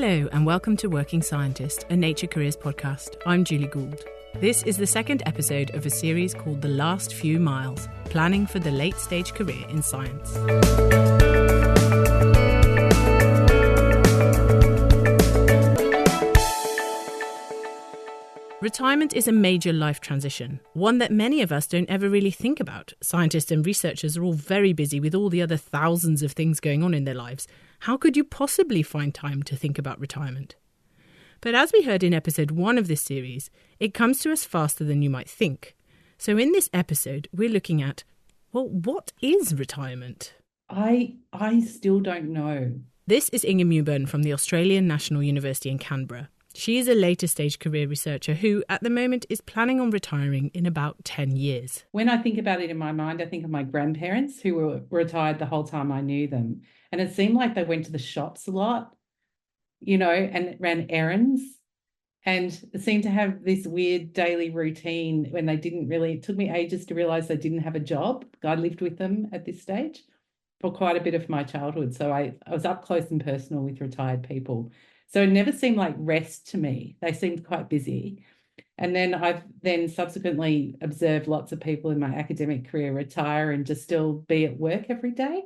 Hello and welcome to Working Scientist, a Nature Careers podcast. I'm Julie Gould. This is the second episode of a series called The Last Few Miles, Planning for the Late-Stage Career in Science. Retirement is a major life transition, one that many of us don't ever really think about. Scientists and researchers are all very busy with all the other thousands of things going on in their lives. How could you possibly find time to think about retirement? But as we heard in episode 1 of this series, it comes to us faster than you might think. So in this episode, we're looking at, well, what is retirement? I still don't know. This is Inge Mewburn from the Australian National University in Canberra. She is a later stage career researcher who, at the moment, is planning on retiring in about 10 years. When I think about it in my mind, I think of my grandparents who were retired the whole time I knew them. And it seemed like they went to the shops a lot, and ran errands. And seemed to have this weird daily routine when they it took me ages to realize they didn't have a job. I lived with them at this stage for quite a bit of my childhood. So I was up close and personal with retired people. So it never seemed like rest to me. They seemed quite busy. And then I've subsequently observed lots of people in my academic career retire and just still be at work every day.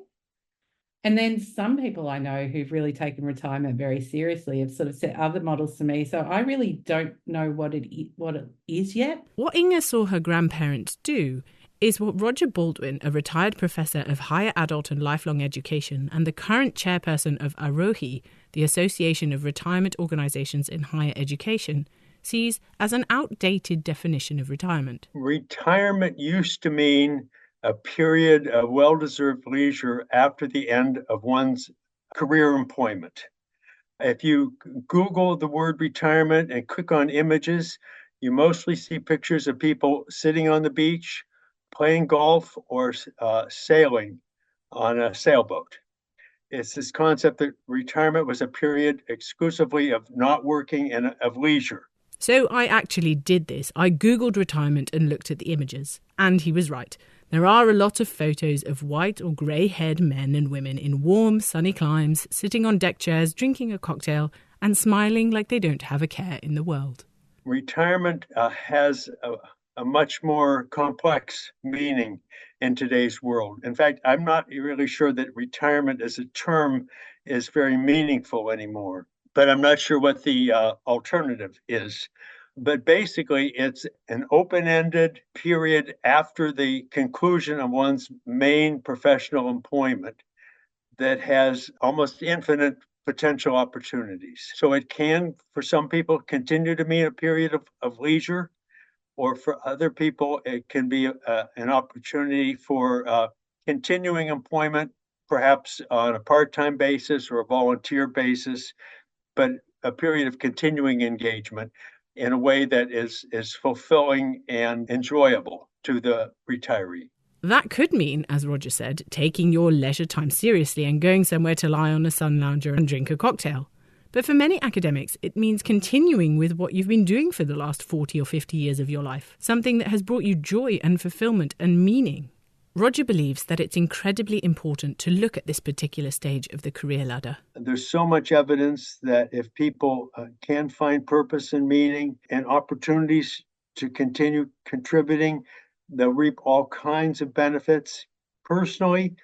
And then some people I know who've really taken retirement very seriously have sort of set other models to me. So I really don't know what it is yet. What Inge saw her grandparents do is what Roger Baldwin, a retired professor of higher adult and lifelong education and the current chairperson of AROHI, the Association of Retirement Organizations in Higher Education, sees as an outdated definition of retirement. Retirement used to mean a period of well-deserved leisure after the end of one's career employment. If you Google the word retirement and click on images, you mostly see pictures of people sitting on the beach, playing golf, or sailing on a sailboat. It's this concept that retirement was a period exclusively of not working and of leisure. So I actually did this. I Googled retirement and looked at the images. And he was right. There are a lot of photos of white or grey-haired men and women in warm, sunny climes, sitting on deck chairs, drinking a cocktail, and smiling like they don't have a care in the world. Retirement has a much more complex meaning in today's world. In fact, I'm not really sure that retirement as a term is very meaningful anymore, but I'm not sure what the alternative is. But basically, it's an open-ended period after the conclusion of one's main professional employment that has almost infinite potential opportunities. So it can, for some people, continue to mean a period of leisure, or for other people, it can be an opportunity for continuing employment, perhaps on a part-time basis or a volunteer basis, but a period of continuing engagement in a way that is fulfilling and enjoyable to the retiree. That could mean, as Roger said, taking your leisure time seriously and going somewhere to lie on a sun lounger and drink a cocktail. But for many academics, it means continuing with what you've been doing for the last 40 or 50 years of your life, something that has brought you joy and fulfillment and meaning. Roger believes that it's incredibly important to look at this particular stage of the career ladder. There's so much evidence that if people can find purpose and meaning and opportunities to continue contributing, they'll reap all kinds of benefits personally,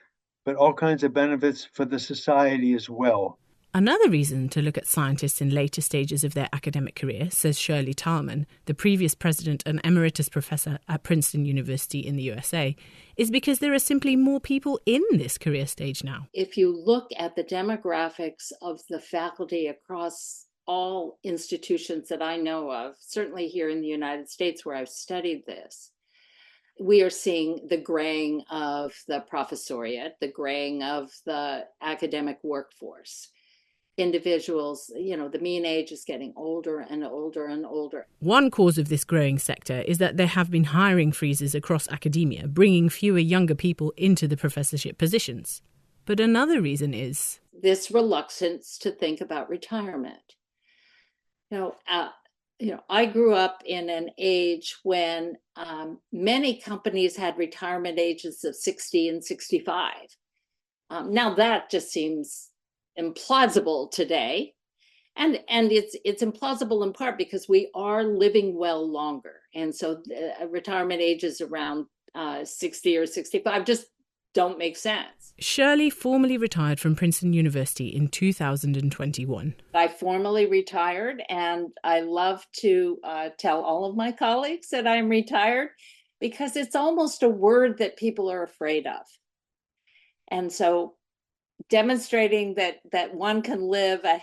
but all kinds of benefits for the society as well. Another reason to look at scientists in later stages of their academic career, says Shirley Tilghman, the previous president and emeritus professor at Princeton University in the USA, is because there are simply more people in this career stage now. If you look at the demographics of the faculty across all institutions that I know of, certainly here in the United States where I've studied this, we are seeing the graying of the professoriate, the graying of the academic workforce. Individuals, the mean age is getting older and older and older. One cause of this growing sector is that there have been hiring freezes across academia, bringing fewer younger people into the professorship positions. But another reason is this reluctance to think about retirement. I grew up in an age when many companies had retirement ages of 60 and 65. Now that just seems implausible today. And it's implausible in part because we are living well longer. And so retirement ages around 60 or 65 just don't make sense. Shirley formally retired from Princeton University in 2021. I formally retired, and I love to tell all of my colleagues that I'm retired because it's almost a word that people are afraid of. And so demonstrating that one can live a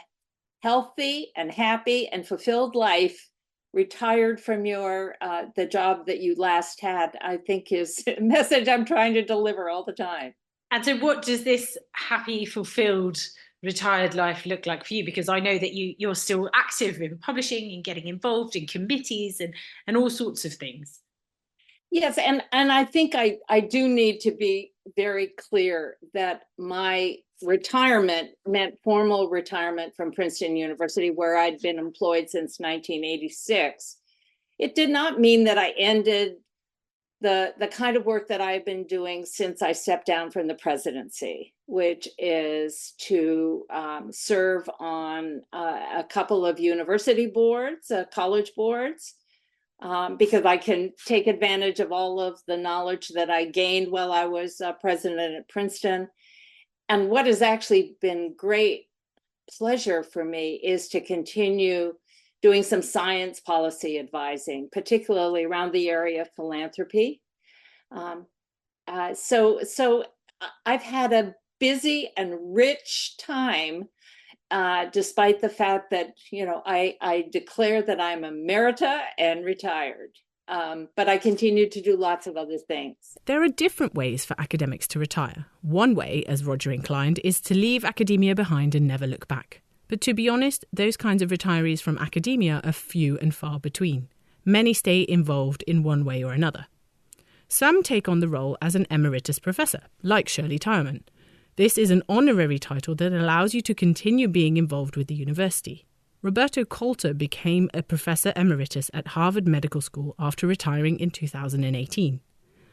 healthy and happy and fulfilled life retired from the job that you last had, I think is a message I'm trying to deliver all the time. And so what does this happy, fulfilled, retired life look like for you? Because I know that you're still active in publishing and getting involved in committees and all sorts of things. Yes, and I think I do need to be very clear that my retirement meant formal retirement from Princeton University, where I'd been employed since 1986. It did not mean that I ended the kind of work that I've been doing since I stepped down from the presidency, which is to serve on a couple of university boards, college boards, because I can take advantage of all of the knowledge that I gained while I was president at Princeton. And what has actually been great pleasure for me is to continue doing some science policy advising, particularly around the area of philanthropy. So I've had a busy and rich time, despite the fact that, I declare that I'm emerita and retired. But I continue to do lots of other things. There are different ways for academics to retire. One way, as Roger inclined, is to leave academia behind and never look back. But to be honest, those kinds of retirees from academia are few and far between. Many stay involved in one way or another. Some take on the role as an emeritus professor, like Shirley Tilghman. This is an honorary title that allows you to continue being involved with the university. Roberto Coulter became a professor emeritus at Harvard Medical School after retiring in 2018.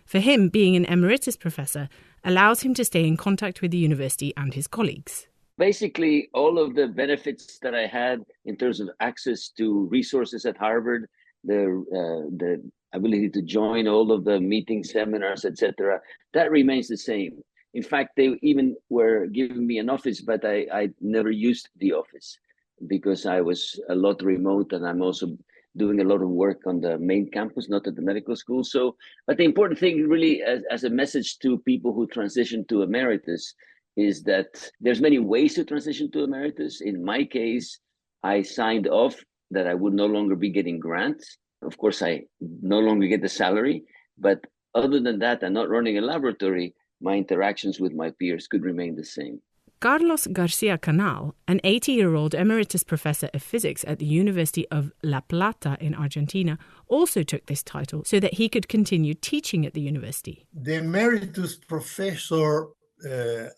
For him, being an emeritus professor allows him to stay in contact with the university and his colleagues. Basically, all of the benefits that I had in terms of access to resources at Harvard, the ability to join all of the meetings, seminars, etc., that remains the same. In fact, they even were giving me an office, but I never used the office because I was a lot remote, and I'm also doing a lot of work on the main campus, not at the medical school. So, but the important thing really as a message to people who transition to emeritus is that there's many ways to transition to emeritus. In my case, I signed off that I would no longer be getting grants. Of course, I no longer get the salary, but other than that, I'm not running a laboratory. My interactions with my peers could remain the same. Carlos García Canal, an 80-year-old emeritus professor of physics at the University of La Plata in Argentina, also took this title so that he could continue teaching at the university. The emeritus professor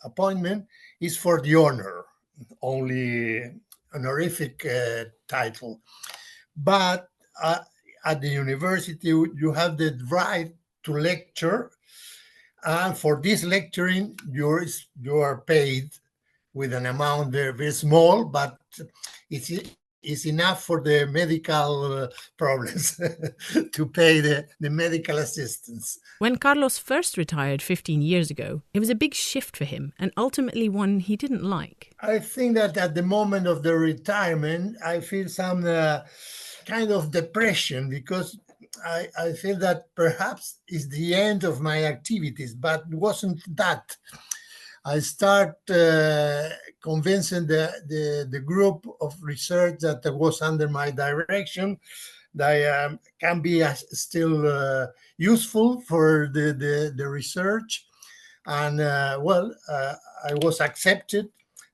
appointment is for the honor, only honorific title. But at the university, you have the right to lecture. And for this lecturing, you are paid with an amount very, very small, but it's enough for the medical problems to pay the medical assistance. When Carlos first retired 15 years ago, it was a big shift for him, and ultimately one he didn't like. I think that at the moment of the retirement, I feel some kind of depression because I feel that perhaps it's the end of my activities, but it wasn't that. I start convincing the group of research that was under my direction that can be still useful for the research. And I was accepted.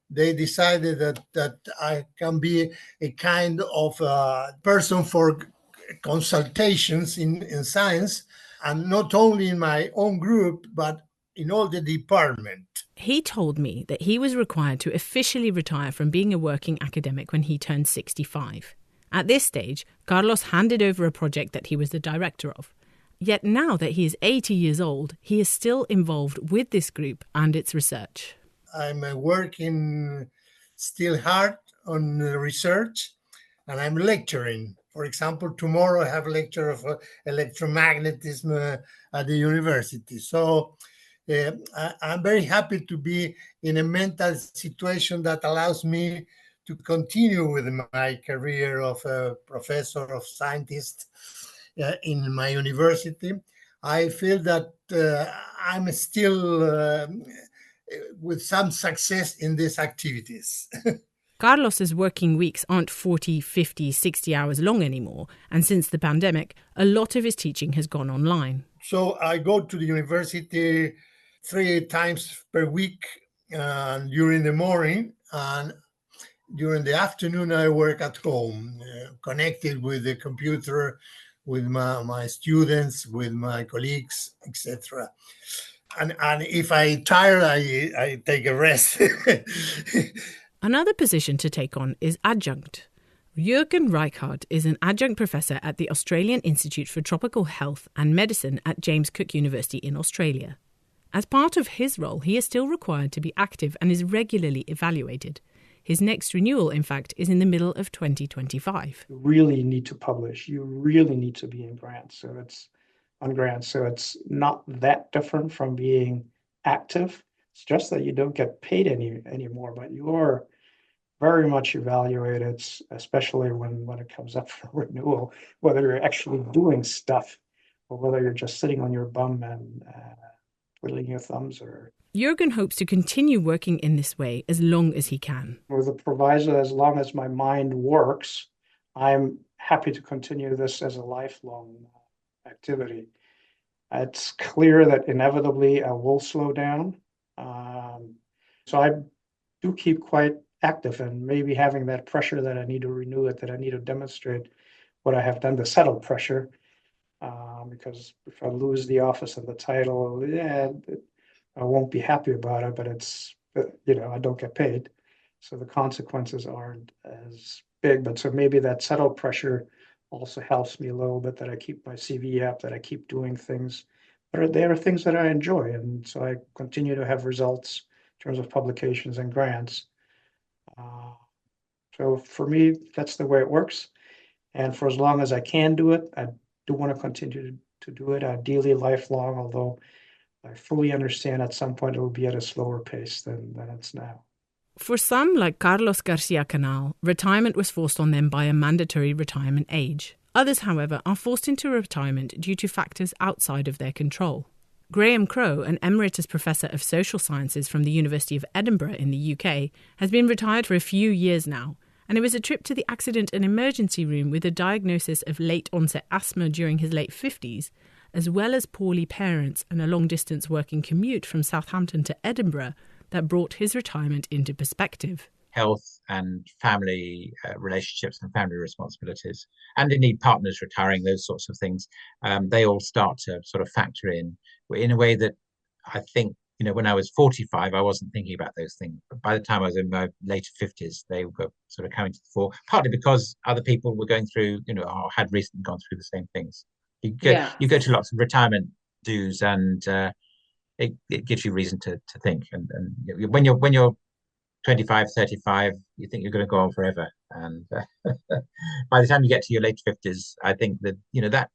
They decided that I can be a kind of person for consultations in science, and not only in my own group, but in all the department. He told me that he was required to officially retire from being a working academic when he turned 65. At this stage, Carlos handed over a project that he was the director of. Yet now that he is 80 years old, he is still involved with this group and its research. I'm working still hard on research, and I'm lecturing. For example, tomorrow I have a lecture of electromagnetism at the university. So I'm very happy to be in a mental situation that allows me to continue with my career of a professor of scientist in my university. I feel that I'm still with some success in these activities. Carlos's working weeks aren't 40, 50, 60 hours long anymore, and since the pandemic, a lot of his teaching has gone online. So I go to the university 3 times per week during the morning, and during the afternoon I work at home, connected with the computer, with my students, with my colleagues, etc. And if I'm tired, I take a rest. Another position to take on is adjunct. Juergen Reichardt is an adjunct professor at the Australian Institute for Tropical Health and Medicine at James Cook University in Australia. As part of his role, he is still required to be active and is regularly evaluated. His next renewal, in fact, is in the middle of 2025. You really need to publish. You really need to be in grants. So it's not that different from being active. It's just that you don't get paid anymore, but you are very much evaluated, especially when it comes up for renewal, whether you're actually doing stuff or whether you're just sitting on your bum and twiddling your thumbs. Or Juergen hopes to continue working in this way as long as he can. With a proviso, as long as my mind works, I'm happy to continue this as a lifelong activity. It's clear that inevitably I will slow down. So I do keep quite active, and maybe having that pressure that I need to renew it, that I need to demonstrate what I have done, the settled pressure, because if I lose the office and the title, I won't be happy about it, but it's, I don't get paid. So the consequences aren't as big, but so maybe that settled pressure also helps me a little bit, that I keep my CV up, that I keep doing things. But there are things that I enjoy, and so I continue to have results in terms of publications and grants. So for me, that's the way it works. And for as long as I can do it, I do want to continue to do it, ideally lifelong, although I fully understand at some point it will be at a slower pace than it's now. For some, like Carlos García Canal, retirement was forced on them by a mandatory retirement age. Others, however, are forced into retirement due to factors outside of their control. Graham Crowe, an emeritus professor of social sciences from the University of Edinburgh in the UK, has been retired for a few years now, and it was a trip to the accident and emergency room with a diagnosis of late-onset asthma during his late 50s, as well as poorly parents and a long-distance working commute from Southampton to Edinburgh, that brought his retirement into perspective. Health and family relationships and family responsibilities, and indeed partners retiring, those sorts of things, they all start to sort of factor in a way that I think, when I was 45, I wasn't thinking about those things. But by the time I was in my later 50s, they were sort of coming to the fore, partly because other people were going through, or had recently gone through the same things. You go to lots of retirement dues, and it gives you reason to think. And when you're 25, 35, you think you're going to go on forever. And by the time you get to your late 50s, I think that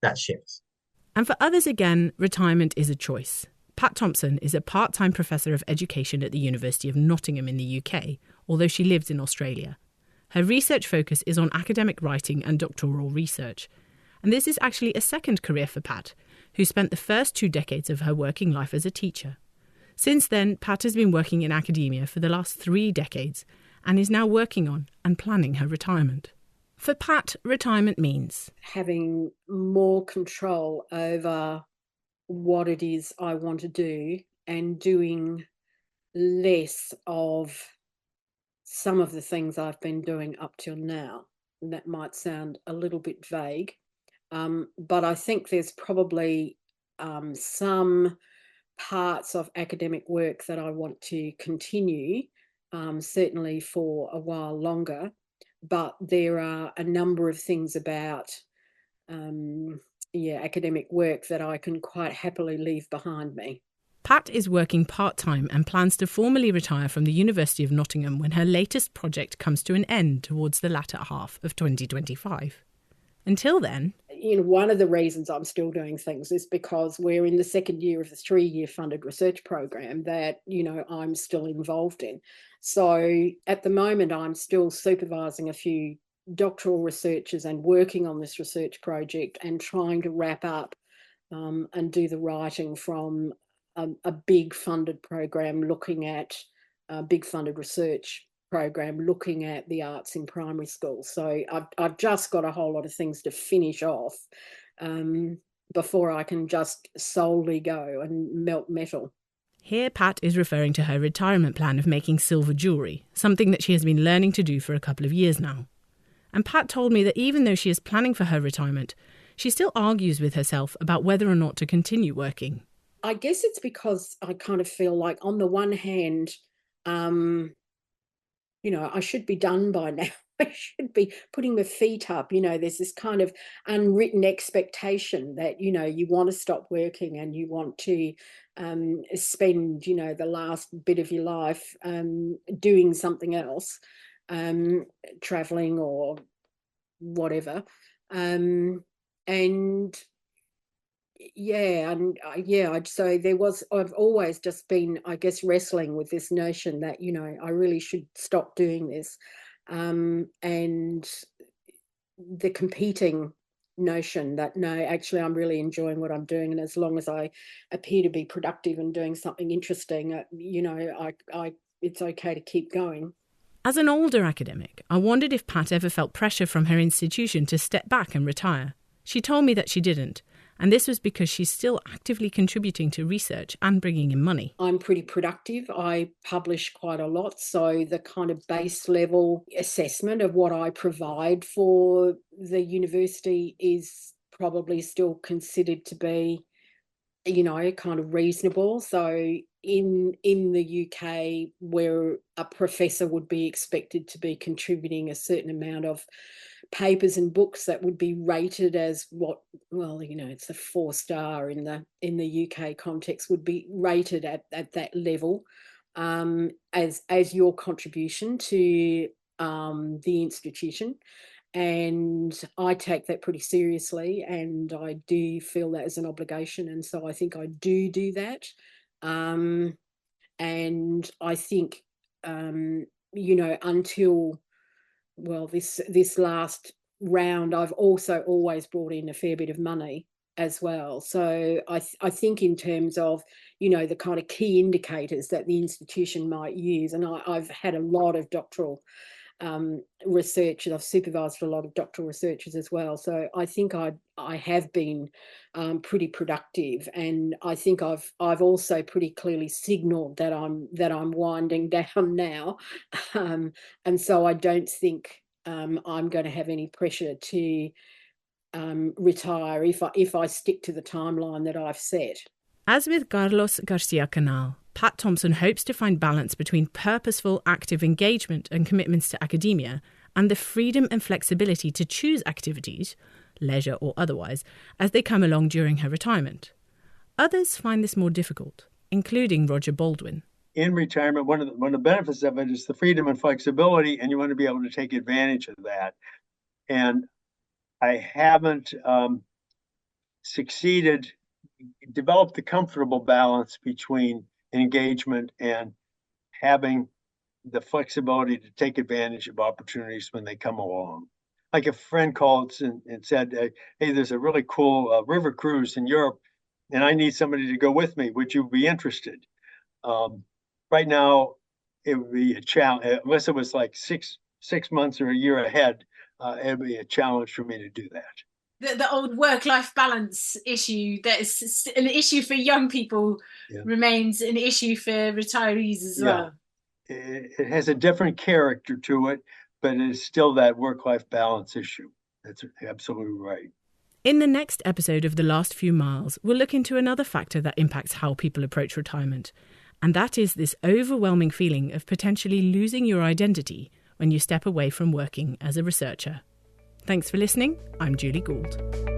that shifts. And for others again, retirement is a choice. Pat Thompson is a part-time professor of education at the University of Nottingham in the UK, although she lives in Australia. Her research focus is on academic writing and doctoral research. And this is actually a second career for Pat, who spent the first 2 decades of her working life as a teacher. Since then, Pat has been working in academia for the last 3 decades and is now working on and planning her retirement. For Pat, retirement means having more control over what it is I want to do and doing less of some of the things I've been doing up till now. And that might sound a little bit vague, but I think there's probably some parts of academic work that I want to continue, certainly for a while longer. But there are a number of things about academic work that I can quite happily leave behind me. Pat is working part-time and plans to formally retire from the University of Nottingham when her latest project comes to an end towards the latter half of 2025. Until then, one of the reasons I'm still doing things is because we're in the second year of the 3-year funded research program that, I'm still involved in. So at the moment, I'm still supervising a few doctoral researchers and working on this research project and trying to wrap up and do the writing from a big funded program looking at big funded research program looking at the arts in primary school. So I've just got a whole lot of things to finish off before I can just solely go and melt metal. Here Pat is referring to her retirement plan of making silver jewellery, something that she has been learning to do for a couple of years now. And Pat told me that even though she is planning for her retirement, she still argues with herself about whether or not to continue working. I guess it's because I kind of feel like, on the one hand, I should be done by now. I should be putting my feet up. There's this kind of unwritten expectation that, you want to stop working and you want to spend, the last bit of your life doing something else, traveling or whatever. So I've always just been, I guess, wrestling with this notion that, I really should stop doing this. And the competing notion that, no, actually, I'm really enjoying what I'm doing. And as long as I appear to be productive and doing something interesting, it's okay to keep going. As an older academic, I wondered if Pat ever felt pressure from her institution to step back and retire. She told me that she didn't. And this was because she's still actively contributing to research and bringing in money. I'm pretty productive. I publish quite a lot. So the kind of base level assessment of what I provide for the university is probably still considered to be, kind of reasonable. So in the UK, where a professor would be expected to be contributing a certain amount of papers and books that would be rated as it's a 4-star in the UK context, would be rated at that level as your contribution to the institution. And I take that pretty seriously, and I do feel that as an obligation, and so I think I do that. And I think until this last round, I've also always brought in a fair bit of money as well. So I think in terms of, the kind of key indicators that the institution might use, and I've had a lot of doctoral researchers. I've supervised a lot of doctoral researchers as well. So I think I have been pretty productive, and I think I've also pretty clearly signalled that I'm winding down now, and so I don't think I'm going to have any pressure to retire if I stick to the timeline that I've set. As with Carlos García Canal, Pat Thompson hopes to find balance between purposeful, active engagement and commitments to academia and the freedom and flexibility to choose activities, leisure or otherwise, as they come along during her retirement. Others find this more difficult, including Roger Baldwin. In retirement, one of the benefits of it is the freedom and flexibility, and you want to be able to take advantage of that. And I haven't developed the comfortable balance between engagement and having the flexibility to take advantage of opportunities when they come along. Like a friend called and said, hey, there's a really cool river cruise in Europe, and I need somebody to go with me. Would you be interested? Right now, it would be a challenge, unless it was like six months or a year ahead, it would be a challenge for me to do that. The old work-life balance issue that is an issue for young people remains an issue for retirees as well. It has a different character to it, but it is still that work-life balance issue. That's absolutely right. In the next episode of The Last Few Miles, we'll look into another factor that impacts how people approach retirement, and that is this overwhelming feeling of potentially losing your identity when you step away from working as a researcher. Thanks for listening. I'm Julie Gould.